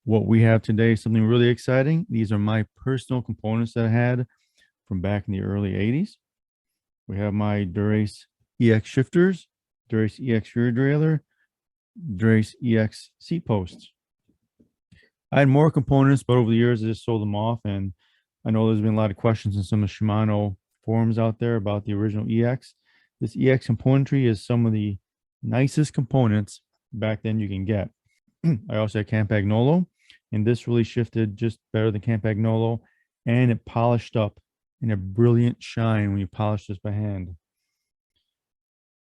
What we have today is something really exciting. These are my personal components that I had from back in the early 80s. We have my Dura-Ace EX shifters, Dura-Ace EX rear derailleur, Dura-Ace EX seat posts. I had more components, but over the years I just sold them off. And I know there's been a lot of questions in some of the Shimano forums out there about the original EX. This EX componentry is some of the nicest components back then you can get. I also had Campagnolo, and this really shifted just better than Campagnolo, and it polished up in a brilliant shine when you polish this by hand.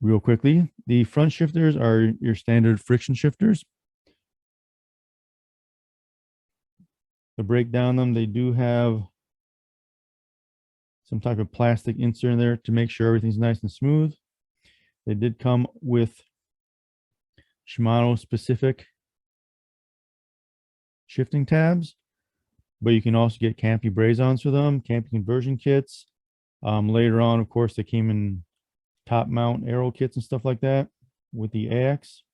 Real quickly, the front shifters are your standard friction shifters. To break down them, they do have some type of plastic insert in there to make sure everything's nice and smooth. They did come with Shimano specific shifting tabs, but you can also get Campy braze-ons for them, Campy conversion kits. Later on, of course, they came in top mount arrow kits and stuff like that with the AX.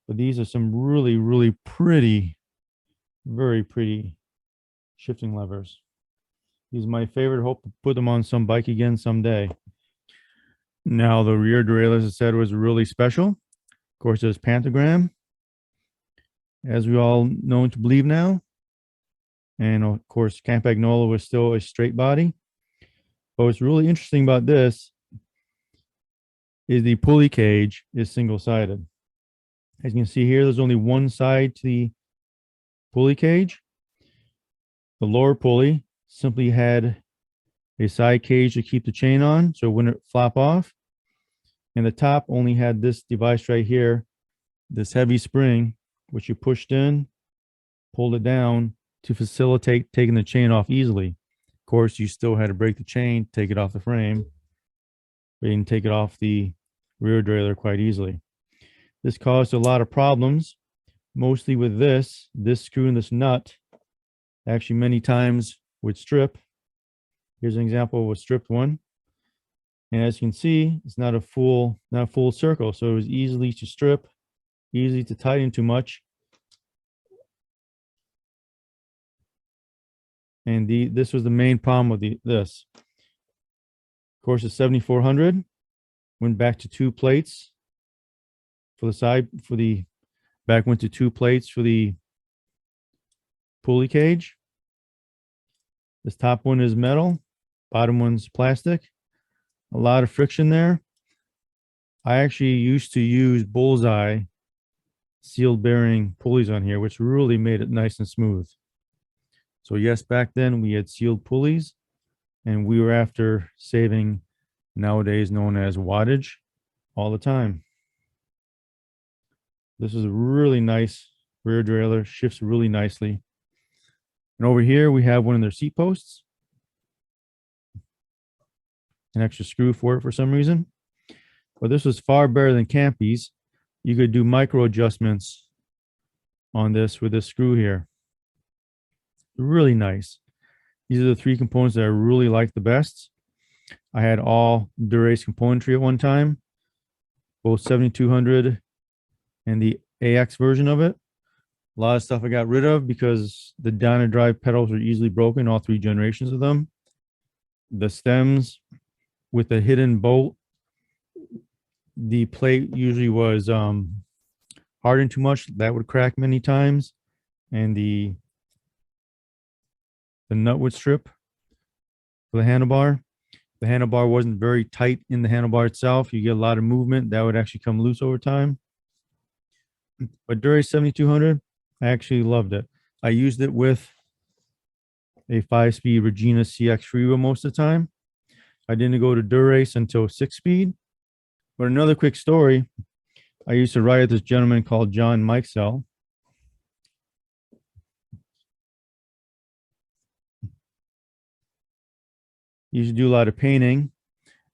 But these are some really, really pretty, very pretty shifting levers. These are my favorite. Hope to put them on some bike again someday. Now, the rear derailleur, as I said, was really special. Of course, there's Pantograph, as we all know to believe now. And of course, Campagnolo was still a straight body. But what's really interesting about this is the pulley cage is single-sided. As you can see here, there's only one side to the pulley cage. The lower pulley simply had a side cage to keep the chain on, so it wouldn't flop off. And the top only had this device right here, this heavy spring, which you pushed in, pulled it down to facilitate taking the chain off easily. Of course, you still had to break the chain, take it off the frame, but you can take it off the rear derailleur quite easily. This caused a lot of problems, mostly with this screw and this nut. Actually, many times would strip. Here's an example of a stripped one. And as you can see, it's not a full circle. So it was easily to strip, easy to tighten too much. And this was the main problem with this. Of course, the 7400 went back to 2 plates for the side, back went to 2 plates for the pulley cage. This top one is metal, bottom one's plastic. A lot of friction there. I actually used to use Bullseye sealed bearing pulleys on here, which really made it nice and smooth. So yes, back then we had sealed pulleys, and we were after saving, nowadays known as wattage, all the time. This is a really nice rear derailleur, shifts really nicely. And over here we have one of their seat posts. An extra screw for it for some reason. But this was far better than Campy's. You could do micro adjustments on this with this screw here. Really nice. These are the 3 components that I really like the best. I had all Dura-Ace componentry at one time, both 7200 and the AX version of it. A lot of stuff I got rid of because the down and drive pedals were easily broken, all 3 generations of them. The stems with the hidden bolt, the plate usually was hardened too much. That would crack many times. And the nut would strip for the handlebar. The handlebar wasn't very tight in the handlebar itself. You get a lot of movement. That would actually come loose over time. But Dura-Ace 7200, I actually loved it. I used it with a 5-speed Regina CX freewheel most of the time. I didn't go to Dura-Ace until 6-speed. But another quick story, I used to ride with this gentleman called John Mikesell. He used to do a lot of painting,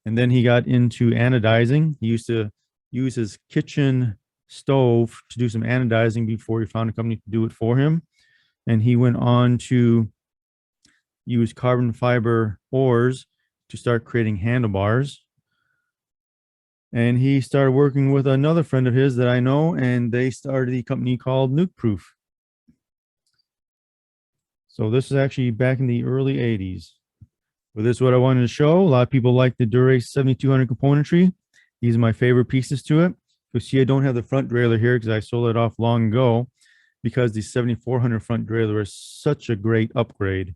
and then he got into anodizing. He used to use his kitchen stove to do some anodizing before he found a company to do it for him. And he went on to use carbon fiber ores to start creating handlebars. And he started working with another friend of his that I know, and they started a company called Nuke Proof. So this is actually back in the early 80s. But this is what I wanted to show. A lot of people like the Dura-Ace 7200 componentry. These are my favorite pieces to it. You see I don't have the front derailleur here because I sold it off long ago, because the 7400 front derailleur is such a great upgrade.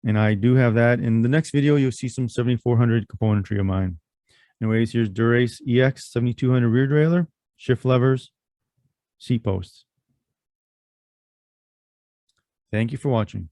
And I do have that. In the next video, you'll see some 7400 componentry of mine. Anyways, here's Dura-Ace EX 7200 rear derailleur, shift levers, seat posts. Thank you for watching.